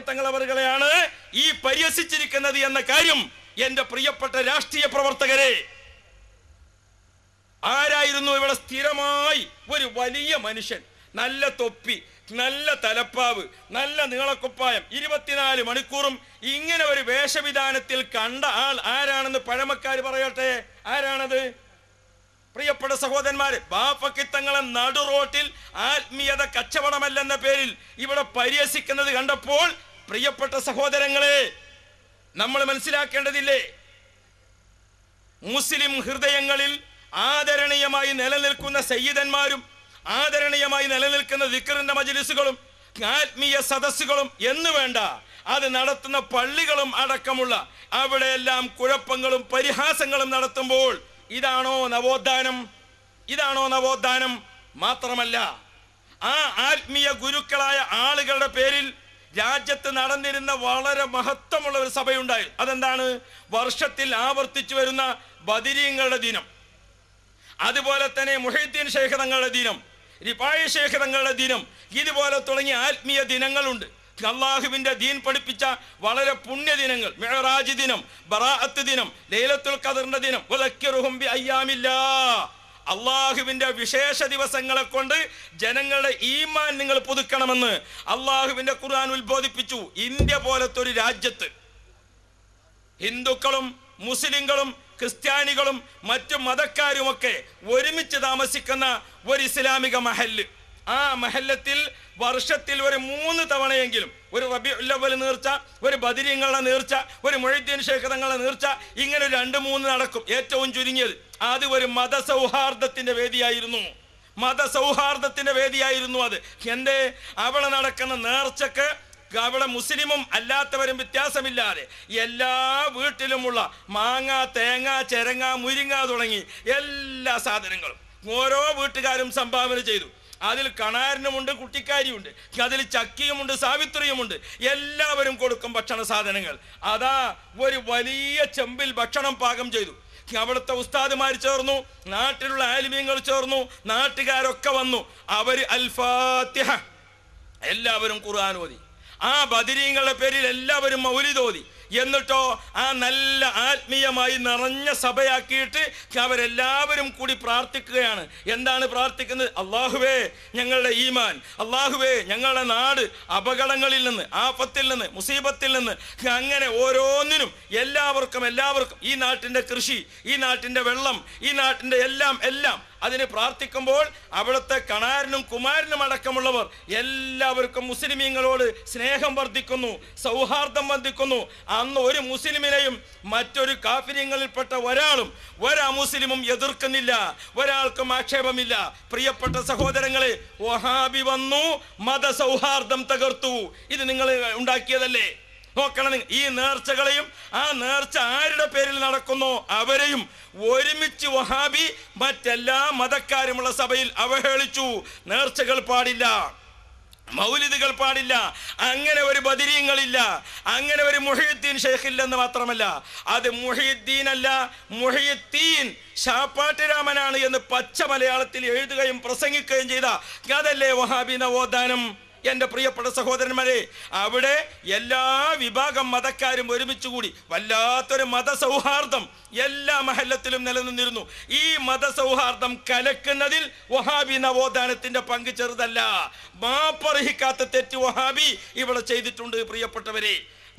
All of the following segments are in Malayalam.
തങ്ങളവറുകളെയാണ് ഈ പരിഹസിച്ചിരിക്കുന്നത് എന്ന കാര്യം എന്റെ പ്രിയപ്പെട്ട രാഷ്ട്രീയ പ്രവർത്തകരെ. ആരായിരുന്നു ഇവിടെ സ്ഥിരമായി ഒരു വലിയ മനുഷ്യൻ, നല്ല തൊപ്പി, നല്ല തലപ്പാവ്, നല്ല നീളക്കുപ്പായം, 24 മണിക്കൂറും ഇങ്ങനെ ഒരു വേഷവിധാനത്തിൽ കണ്ട ആൾ ആരാണെന്ന് പഴമക്കാർ പറയട്ടെ? ആരാണത്? പ്രിയപ്പെട്ട സഹോദരന്മാരെ, ബാപ്പക്കിത്തങ്ങളെ നടു റോട്ടിൽ ആത്മീയത കച്ചവടമല്ലെന്ന പേരിൽ ഇവിടെ പരിഹസിക്കുന്നത് കണ്ടപ്പോൾ പ്രിയപ്പെട്ട സഹോദരങ്ങളെ, നമ്മൾ മനസ്സിലാക്കേണ്ടതില്ലേ? മുസ്ലിം ഹൃദയങ്ങളിൽ ആദരണീയമായി നിലനിൽക്കുന്ന സയ്യിദന്മാരും ആദരണീയമായി നിലനിൽക്കുന്ന ദിക്റിന്റെ മജ്ലിസുകളും ആത്മീയ സദസ്സുകളും എന്ന് വേണ്ട, അത് നടത്തുന്ന പള്ളികളും അടക്കമുള്ള അവിടെയെല്ലാം കുഴപ്പങ്ങളും പരിഹാസങ്ങളും നടത്തുമ്പോൾ ഇതാണോ നവോത്ഥാനം? ഇതാണോ നവോത്ഥാനം? മാത്രമല്ല, ആ ആത്മീയ ഗുരുക്കളായ ആളുകളുടെ പേരിൽ രാജ്യത്ത് നടന്നിരുന്ന വളരെ മഹത്വമുള്ള ഒരു സഭയുണ്ടായി. അതെന്താണ്? വർഷത്തിൽ ആവർത്തിച്ചു വരുന്ന ബദരീങ്ങളുടെ ദിനം, അതുപോലെ തന്നെ മുഹീദ്ദീൻ ശൈഖ് തങ്ങളുടെ ദിനം, റിഫായി ശൈഖ് തങ്ങളുടെ ദിനം, ഇതുപോലെ തുടങ്ങിയ ആത്മീയ ദിനങ്ങളുണ്ട്. അള്ളാഹുവിന്റെ ദീൻ പഠിപ്പിച്ച വളരെ പുണ്യദിനങ്ങൾ, മിഅ്റാജ് ദിനം, ബറാഅത്ത് ദിനം, ലൈലത്തുൽ ഖദറിന്റെ ദിനം, വദക്കിറുഹും ബിഅയ്യാമില്ലാഹ്, അള്ളാഹുവിന്റെ വിശേഷ ദിവസങ്ങളെ കൊണ്ട് ജനങ്ങളുടെ ഈമാൻ നിങ്ങൾ പുതുക്കണമെന്ന് അള്ളാഹുവിന്റെ ഖുർആൻ ഉത്ബോധിപ്പിച്ചു. ഇന്ത്യ പോലത്തെ ഒരു രാജ്യത്ത് ഹിന്ദുക്കളും മുസ്ലിങ്ങളും ക്രിസ്ത്യാനികളും മറ്റു മതക്കാരുമൊക്കെ ഒരുമിച്ച് താമസിക്കുന്ന ഒരു ഇസ്ലാമിക മഹല്ല്, ആ മഹല്ലത്തിൽ വർഷത്തിൽ ഒരു 3 തവണയെങ്കിലും ഒരു റബീഉൽ അവ്വൽ നേർച്ച, ഒരു ബദരീങ്ങളുടെ നേർച്ച, ഒരു മുഹീദ്ദീൻ ശൈഖ് തങ്ങളുടെ നേർച്ച, ഇങ്ങനെ 2-3 നടക്കും. ഏറ്റവും ചുരുങ്ങിയത് അത് ഒരു മതസൗഹാർദ്ദത്തിന്റെ വേദിയായിരുന്നു. മതസൗഹാർദ്ദത്തിന്റെ വേദിയായിരുന്നു അത്. എന്തേ? അവിടെ നടക്കുന്ന നേർച്ചക്ക് അവിടെ മുസ്ലിമും അല്ലാത്തവരും വ്യത്യാസമില്ലാതെ എല്ലാ വീട്ടിലുമുള്ള മാങ്ങ, തേങ്ങ, ചെരങ്ങ, മുരിങ്ങ തുടങ്ങി എല്ലാ സാധനങ്ങളും ഓരോ വീട്ടുകാരും സംഭാവന ചെയ്തു. അതിൽ കണാരനുമുണ്ട്, കുട്ടിക്കാരിയുണ്ട്, അതിൽ ചക്കിയുമുണ്ട്, സാവിത്രിയുമുണ്ട്. എല്ലാവരും കൊടുക്കും ഭക്ഷണ സാധനങ്ങൾ. അതാ ഒരു വലിയ ചെമ്പിൽ ഭക്ഷണം പാകം ചെയ്തു. അവിടുത്തെ ഉസ്താദുമാർ ചേർന്നു, നാട്ടിലുള്ള ആലിമീങ്ങൾ ചേർന്നു, നാട്ടുകാരൊക്കെ വന്നു. അവർ അൽ ഫാത്തിഹ, എല്ലാവരും ഖുർആൻ ഓതി. ആ ബദരീങ്ങളുടെ പേരിൽ എല്ലാവരും മൗലിദ് ഓതി. എന്നിട്ടോ ആ നല്ല ആത്മീയമായി നിറഞ്ഞ സഭയാക്കിയിട്ട് അവരെല്ലാവരും കൂടി പ്രാർത്ഥിക്കുകയാണ്. എന്താണ് പ്രാർത്ഥിക്കുന്നത്? അള്ളാഹുവേ ഞങ്ങളുടെ ഈമാൻ, അള്ളാഹുവേ ഞങ്ങളുടെ നാട് അപകടങ്ങളിൽ നിന്ന്, ആപത്തിൽ നിന്ന്, മുസീബത്തിൽ നിന്ന്, അങ്ങനെ ഓരോന്നിനും എല്ലാവർക്കും ഈ നാട്ടിൻ്റെ കൃഷി, ഈ നാട്ടിൻ്റെ വെള്ളം, ഈ നാട്ടിൻ്റെ എല്ലാം അതിന് പ്രാർത്ഥിക്കുമ്പോൾ അവിടുത്തെ കണാരനും കുമാരനും അടക്കമുള്ളവർ എല്ലാവർക്കും മുസ്ലിമീങ്ങളോട് സ്നേഹം വർദ്ധിക്കുന്നു, സൗഹാർദ്ദം വർദ്ധിക്കുന്നു. അന്ന് ഒരു മുസ്ലിമിനെയും മറ്റൊരു കാഫിര്യങ്ങളിൽപ്പെട്ട ഒരമുസ്ലിമും എതിർക്കുന്നില്ല, ഒരാൾക്കും ആക്ഷേപമില്ല. പ്രിയപ്പെട്ട സഹോദരങ്ങളെ, വഹാബി വന്നു, മതസൗഹാർദ്ദം തകർത്തു. ഇത് നിങ്ങൾ ഉണ്ടാക്കിയതല്ലേ? നോക്കണം, ഈ നേർച്ചകളെയും ആ നേർച്ച ആരുടെ പേരിൽ നടക്കുന്നോ അവരെയും ഒരുമിച്ച് വഹാബി മറ്റെല്ലാ മതക്കാരുമുള്ള സഭയിൽ അവഹേളിച്ചു. നേർച്ചകൾ പാടില്ല, മൗലിദുകൾ പാടില്ല, അങ്ങനെ ഒരു ബദരീങ്ങളില്ല, അങ്ങനെ ഒരു മുഹീദ്ദീൻ ശൈഖ് ഇല്ലെന്ന് മാത്രമല്ല, അത് മുഹീദ്ദീൻ അല്ല, മുഹീദ്ദീൻ ശാപ്പാട്ടുരാമനാണ് എന്ന് പച്ച മലയാളത്തിൽ എഴുതുകയും പ്രസംഗിക്കുകയും ചെയ്ത അതല്ലേ വഹാബി നവോത്ഥാനം? എൻ്റെ പ്രിയപ്പെട്ട സഹോദരന്മാരെ, അവിടെ എല്ലാ വിഭാഗം മതക്കാരും ഒരുമിച്ച് കൂടി വല്ലാത്തൊരു മതസൗഹാർദ്ദം എല്ലാ മഹല്ലത്തിലും നിലനിന്നിരുന്നു. ഈ മതസൗഹാർദ്ദം കലക്കുന്നതിൽ വഹാബി നവോത്ഥാനത്തിന്റെ പങ്ക് ചെറുതല്ല. മാപ്പർഹിക്കാത്ത തെറ്റ് വഹാബി ഇവിടെ ചെയ്തിട്ടുണ്ട്. പ്രിയപ്പെട്ടവരെ,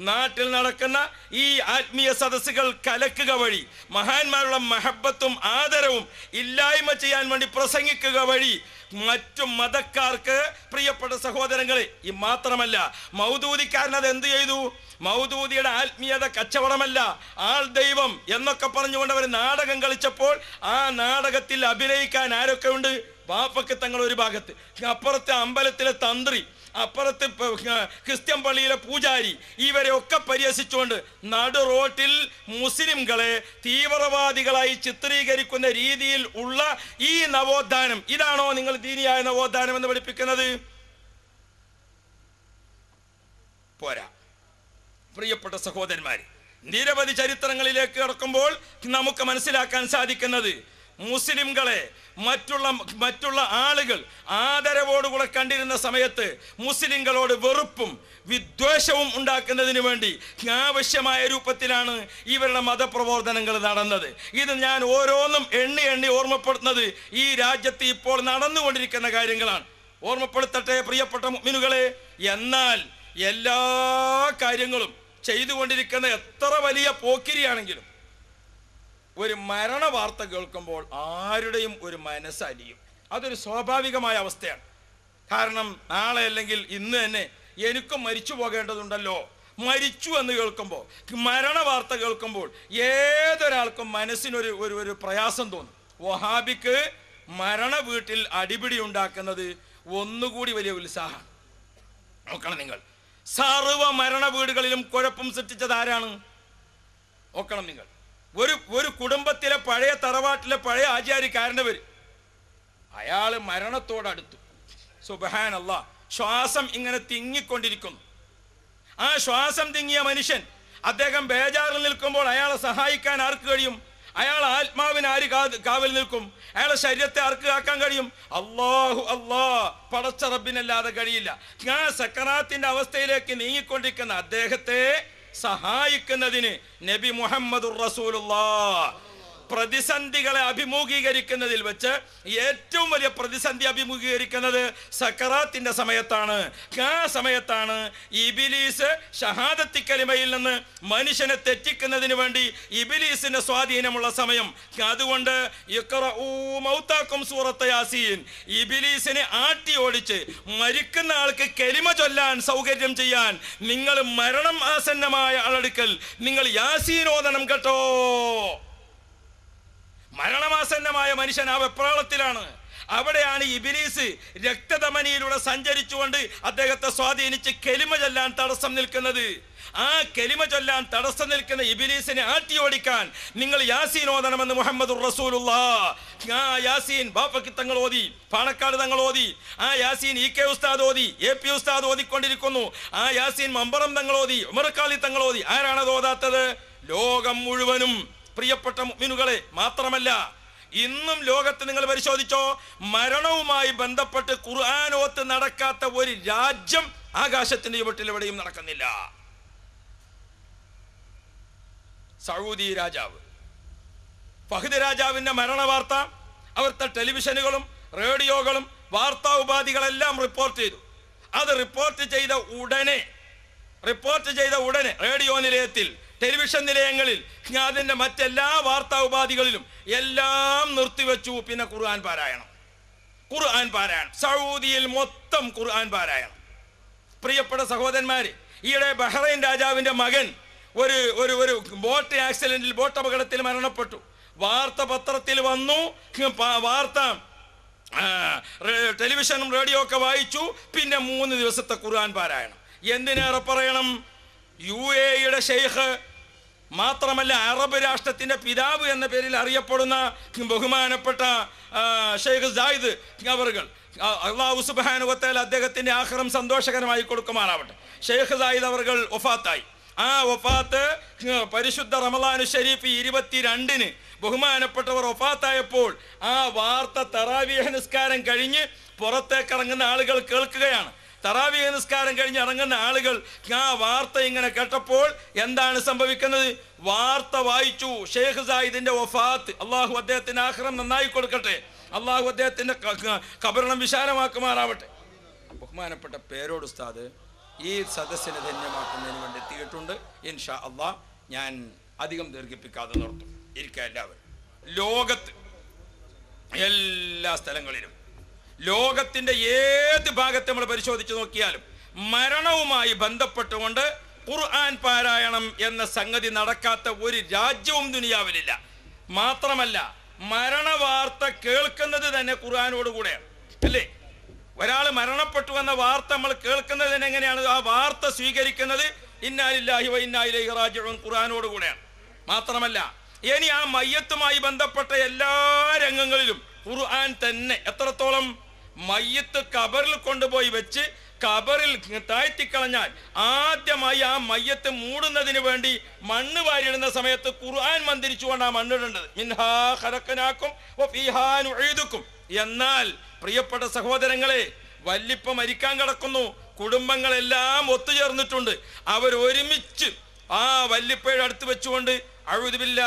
നാട്ടിൽ നടക്കുന്ന ഈ ആത്മീയ സദസ്സുകൾ കലക്കുക വഴി മഹാന്മാരുടെ മഹബത്തും ആദരവും ഇല്ലായ്മ ചെയ്യാൻ വേണ്ടി പ്രസംഗിക്കുക വഴി മറ്റു മതക്കാർക്ക്, പ്രിയപ്പെട്ട സഹോദരങ്ങളെ, ഈ മാത്രമല്ല മൗദൂദിക്കാരൻ അത് എന്ത് ചെയ്തു? മൗദൂദിയുടെ ആത്മീയത കച്ചവടമല്ല, ആൾ ദൈവം എന്നൊക്കെ പറഞ്ഞുകൊണ്ട് അവർ നാടകം കളിച്ചപ്പോൾ ആ നാടകത്തിൽ അഭിനയിക്കാൻ ആരൊക്കെ ഉണ്ട്? ബാപ്പക്ക് തങ്ങൾ ഒരു ഭാഗത്ത്, അപ്പുറത്തെ അമ്പലത്തിലെ തന്ത്രി, അപ്പുറത്ത് ക്രിസ്ത്യൻ പള്ളിയിലെ പൂജാരി, ഇവരെ ഒക്കെ പരിഹസിച്ചുകൊണ്ട് നടു റോട്ടിൽ മുസ്ലിംകളെ തീവ്രവാദികളായി ചിത്രീകരിക്കുന്ന രീതിയിൽ ഉള്ള ഈ നവോത്ഥാനം, ഇതാണോ നിങ്ങൾ ദീനിയായ നവോത്ഥാനം എന്ന് പഠിപ്പിക്കുന്നത്? പോരാ. പ്രിയപ്പെട്ട സഹോദരന്മാരെ, നിരവധി ചരിത്രങ്ങളിലേക്ക് കടക്കുമ്പോൾ നമുക്ക് മനസ്സിലാക്കാൻ സാധിക്കുന്നത് മുസ്ലിംകളെ മറ്റുള്ള ആളുകൾ ആദരവോടുകൂടെ കണ്ടിരുന്ന സമയത്ത് മുസ്ലിങ്ങളോട് വെറുപ്പും വിദ്വേഷവും ഉണ്ടാക്കുന്നതിന് വേണ്ടി ആവശ്യമായ രൂപത്തിലാണ് ഇവരുടെ മതപ്രബോധനങ്ങൾ നടന്നത്. ഇത് ഞാൻ ഓരോന്നും എണ്ണി ഓർമ്മപ്പെടുത്തുന്നത് ഈ രാജ്യത്ത് ഇപ്പോൾ നടന്നുകൊണ്ടിരിക്കുന്ന കാര്യങ്ങളാണ്. ഓർമ്മപ്പെടുത്തട്ടെ പ്രിയപ്പെട്ട മുഅ്മിനുകളെ. എന്നാൽ എല്ലാ കാര്യങ്ങളും ചെയ്തുകൊണ്ടിരിക്കുന്ന എത്ര വലിയ പോക്കിരിയാണെങ്കിലും ഒരു മരണ വാർത്ത കേൾക്കുമ്പോൾ ആരുടെയും ഒരു മനസ്സലിയും. അതൊരു സ്വാഭാവികമായ അവസ്ഥയാണ്. കാരണം നാളെ അല്ലെങ്കിൽ ഇന്ന് തന്നെ എനിക്കും മരിച്ചു പോകേണ്ടതുണ്ടല്ലോ. മരിച്ചു എന്ന് കേൾക്കുമ്പോൾ, മരണ വാർത്ത കേൾക്കുമ്പോൾ ഏതൊരാൾക്കും മനസ്സിനൊരു ഒരു പ്രയാസം തോന്നും. വഹാബിക്ക് മരണ വീട്ടിൽ അടിപിടി ഉണ്ടാക്കുന്നത് ഒന്നുകൂടി വലിയ ഉത്സാഹമാണ്. നോക്കണം നിങ്ങൾ, സർവ മരണ വീടുകളിലും കുഴപ്പം സൃഷ്ടിച്ചത് ആരാണ്? നോക്കണം നിങ്ങൾ. ഒരു കുടുംബത്തിലെ പഴയ തറവാട്ടിലെ പഴയ ആചാര്യക്കാരൻ്റെ പേര്, അയാള് മരണത്തോടടുത്തു. സുബ്ഹാനല്ലാഹ്, ശ്വാസം ഇങ്ങനെ തിങ്ങിക്കൊണ്ടിരിക്കുന്നു. ആ ശ്വാസം തിങ്ങിയ മനുഷ്യൻ അദ്ദേഹം ബേജാറിൽ നിൽക്കുമ്പോൾ അയാളെ സഹായിക്കാൻ ആർക്ക് കഴിയും? അയാൾ ആത്മാവിന് ആര് കാവൽ നിൽക്കും? അയാളെ ശരീരത്തെ ആർക്ക് കാക്കാൻ കഴിയും? അല്ലാഹു പടച്ച റബ്ബിനല്ലാതെ കഴിയില്ല. ആ സക്കറാത്തിന്റെ അവസ്ഥയിലേക്ക് നീങ്ങിക്കൊണ്ടിരിക്കുന്ന അദ്ദേഹത്തെ സഹായിക്കുന്നതിന് നബി മുഹമ്മദുർ റസൂലുള്ളാഹ് പ്രതിസന്ധികളെ അഭിമുഖീകരിക്കുന്നതിൽ വെച്ച് ഏറ്റവും വലിയ പ്രതിസന്ധി അഭിമുഖീകരിക്കുന്നത് സക്കറാത്തിന്റെ സമയത്താണ്. ആ സമയത്താണ് ഇബിലീസ് ഷഹാദത്തി കലിമയിൽ നിന്ന് മനുഷ്യനെ തെറ്റിക്കുന്നതിന് വേണ്ടി ഇബിലീസിന്റെ സ്വാധീനമുള്ള സമയം. അതുകൊണ്ട് മൗതാക്കും സൂറത്ത് യാസീൻ, ഇബിലീസിനെ ആട്ടി ഓടിച്ച് മരിക്കുന്ന ആൾക്ക് കലിമ ചൊല്ലാൻ സൗകര്യം ചെയ്യാൻ നിങ്ങൾ മരണം ആസന്നമായ ആളടുക്കൽ നിങ്ങൾ യാസീൻ ഓതണം കേട്ടോ. മരണമാസന്നമായ മനുഷ്യൻ ആ വെപ്രാളത്തിലാണ്. അവിടെയാണ് ഇബ്ലീസ് രക്തധമനിയിലൂടെ സഞ്ചരിച്ചുകൊണ്ട് അദ്ദേഹത്തെ സ്വാധീനിച്ച് കലിമ ചൊല്ലാൻ തടസ്സം നിൽക്കുന്നത്. ആ കലിമ ചൊല്ലാൻ തടസ്സം നിൽക്കുന്ന ഇബ്ലീസിനെ ആട്ടി ഓടിക്കാൻ നിങ്ങൾ യാസീൻ ഓതണമെന്ന് മുഹമ്മദുർ റസൂലുള്ളാഹ്. ആ യാസീൻ ബാപ്പക്ക് തങ്ങൾ ഓതി, പാണക്കാട് തങ്ങൾ ഓതി, ആ യാസീൻ ഇ കെ ഉസ്താദ് ഓതി, എ പി ഉസ്താദ് ഓതിക്കൊണ്ടിരിക്കുന്നു. ആ യാസീൻ മമ്പറം തങ്ങൾ ഓതി, ഉമർക്കാലി തങ്ങൾ ഓതി. ആരാണത് ഓതാത്തത്? ലോകം മുഴുവനും. പ്രിയപ്പെട്ട മുഅ്മിനുകളെ, മാത്രമല്ല ഇന്നും ലോകത്ത് നിങ്ങൾ പരിശോധിച്ചോ, മരണവുമായി ബന്ധപ്പെട്ട് ഖുർആനോത്ത് നടക്കാത്ത ഒരു രാജ്യം ആകാശത്തിന്റെ ചുവട്ടിൽ എവിടെയും നടക്കുന്നില്ല. സൗദി രാജാവ് ഫഹദ് രാജാവിന്റെ മരണ വാർത്ത അവിടുത്തെ ടെലിവിഷനുകളും റേഡിയോകളും വാർത്താ ഉപാധികളെല്ലാം റിപ്പോർട്ട് ചെയ്തു. അത് റിപ്പോർട്ട് ചെയ്ത ഉടനെ റേഡിയോ നിലയത്തിൽ, ടെലിവിഷൻ നിലയങ്ങളിൽ, അതിൻ്റെ മറ്റെല്ലാ വാർത്താ ഉപാധികളിലും എല്ലാം നിർത്തിവെച്ചു. പിന്നെ ഖുർആൻ പാരായണം. സൗദിയിൽ മൊത്തം ഖുർആൻ പാരായണം. പ്രിയപ്പെട്ട സഹോദരന്മാര്, ഈയിടെ ബഹ്റൈൻ രാജാവിന്റെ മകൻ ഒരു ബോട്ട് ആക്സിഡന്റിൽ, ബോട്ട് അപകടത്തിൽ മരണപ്പെട്ടു. വാർത്ത പത്രത്തിൽ വന്നു, വാർത്ത ടെലിവിഷനും റേഡിയോ ഒക്കെ വായിച്ചു. പിന്നെ 3 ദിവസത്തെ ഖുർആൻ പാരായണം. എന്തിനേറെ പറയണം, UAE ഷെയ്ഖ്, മാത്രമല്ല അറബ് രാഷ്ട്രത്തിന്റെ പിതാവ് എന്ന പേരിൽ അറിയപ്പെടുന്ന ബഹുമാനപ്പെട്ട ഷെയ്ഖ് സായിദ് അവർകൾ, അല്ലാഹു സുബ്ഹാനഹു വ തആല അദ്ദേഹത്തിന്റെ ആഖിറം സന്തോഷകരമായി കൊടുക്കുമാറാവട്ടെ. ഷെയ്ഖ് സായിദ് അവർകൾ വഫാത്തായി. ആ വഫാത്ത് പരിശുദ്ധ റമളാൻ ഷരീഫ് 22-ന് ബഹുമാനപ്പെട്ടവർ വഫാത്തായപ്പോൾ ആ വാർത്ത തറാവീഹ് നിസ്കാരം കഴിഞ്ഞ് പുറത്തേക്കിറങ്ങുന്ന ആളുകൾ കേൾക്കുകയാണ്. തറാവീഹ് നിസ്കാരം കഴിഞ്ഞ് ഇറങ്ങുന്ന ആളുകൾ ആ വാർത്ത ഇങ്ങനെ കേട്ടപ്പോൾ എന്താണ് സംഭവിക്കുന്നത്? വാർത്ത വായിച്ചു, ഷെയ്ഖ് സായിദിന്റെ വഫാത്ത്. അള്ളാഹു അദ്ദേഹത്തിന്റെ ആഖിറം നന്നായി കൊടുക്കട്ടെ. അള്ളാഹു അദ്ദേഹത്തിന്റെ ഖബറിടം വിശാലമാക്കുമാറാവട്ടെ. ബഹുമാനപ്പെട്ട പേരോട് ഉസ്താദ് ഈ സദസ്സിനെ ധന്യമാക്കുന്നതിന് വേണ്ടി എത്തിയിട്ടുണ്ട്. ഇൻഷാ അള്ളാഹ് ഞാൻ അധികം ദീർഘിപ്പിക്കാതെ നിർത്തും. ഇരിക്കുക എല്ലാവരും. ലോകത്ത് എല്ലാ സ്ഥലങ്ങളിലും, ലോകത്തിന്റെ ഏത് ഭാഗത്ത് നമ്മൾ പരിശോധിച്ച് നോക്കിയാലും മരണവുമായി ബന്ധപ്പെട്ടുകൊണ്ട് ഖുർആൻ പാരായണം എന്ന സംഗതി നടക്കാത്ത ഒരു രാജ്യവും ദുനിയാവിലില്ല. മാത്രമല്ല മരണ വാർത്ത കേൾക്കുന്നത് തന്നെ ഖുർആനോടുകൂടെയാണ്, അല്ലേ? ഒരാൾ മരണപ്പെട്ടു എന്ന വാർത്ത നമ്മൾ കേൾക്കുന്നതിന് എങ്ങനെയാണ്? ആ വാർത്ത സ്വീകരിക്കുന്നത് ഇന്നാ ലില്ലാഹി വ ഇന്നാ ഇലൈഹി റാജിഊൻ ഖുർആനോടുകൂടെയാണ്. മാത്രമല്ല ഇനി ആ മയ്യത്തുമായി ബന്ധപ്പെട്ട എല്ലാ രംഗങ്ങളിലും ഖുർആൻ തന്നെ. എത്രത്തോളം? മയ്യത്ത് ഖബറിൽ കൊണ്ടുപോയി വെച്ച് കബറിൽ താഴ്ത്തിക്കളഞ്ഞാൽ ആദ്യമായി ആ മയ്യത്ത് മൂടുന്നതിന് വേണ്ടി മണ്ണ് വാരിടുന്ന സമയത്ത് ഖുർആൻ മന്ത്രിച്ചുകൊണ്ട് ആ മണ്ണിടേണ്ടത്. മിൻഹാ ഖലഖനാകും വഫീഹാ നുഈദുകും. എന്നാൽ പ്രിയപ്പെട്ട സഹോദരങ്ങളെ, വല്ലിപ്പ മരിക്കാൻ കിടക്കുന്നു, കുടുംബങ്ങളെല്ലാം ഒത്തുചേർന്നിട്ടുണ്ട്. അവർ ഒരുമിച്ച് ആ വല്ലിപ്പയുടെ അടുത്ത് വെച്ചുകൊണ്ട് അഊദു ബില്ലാഹി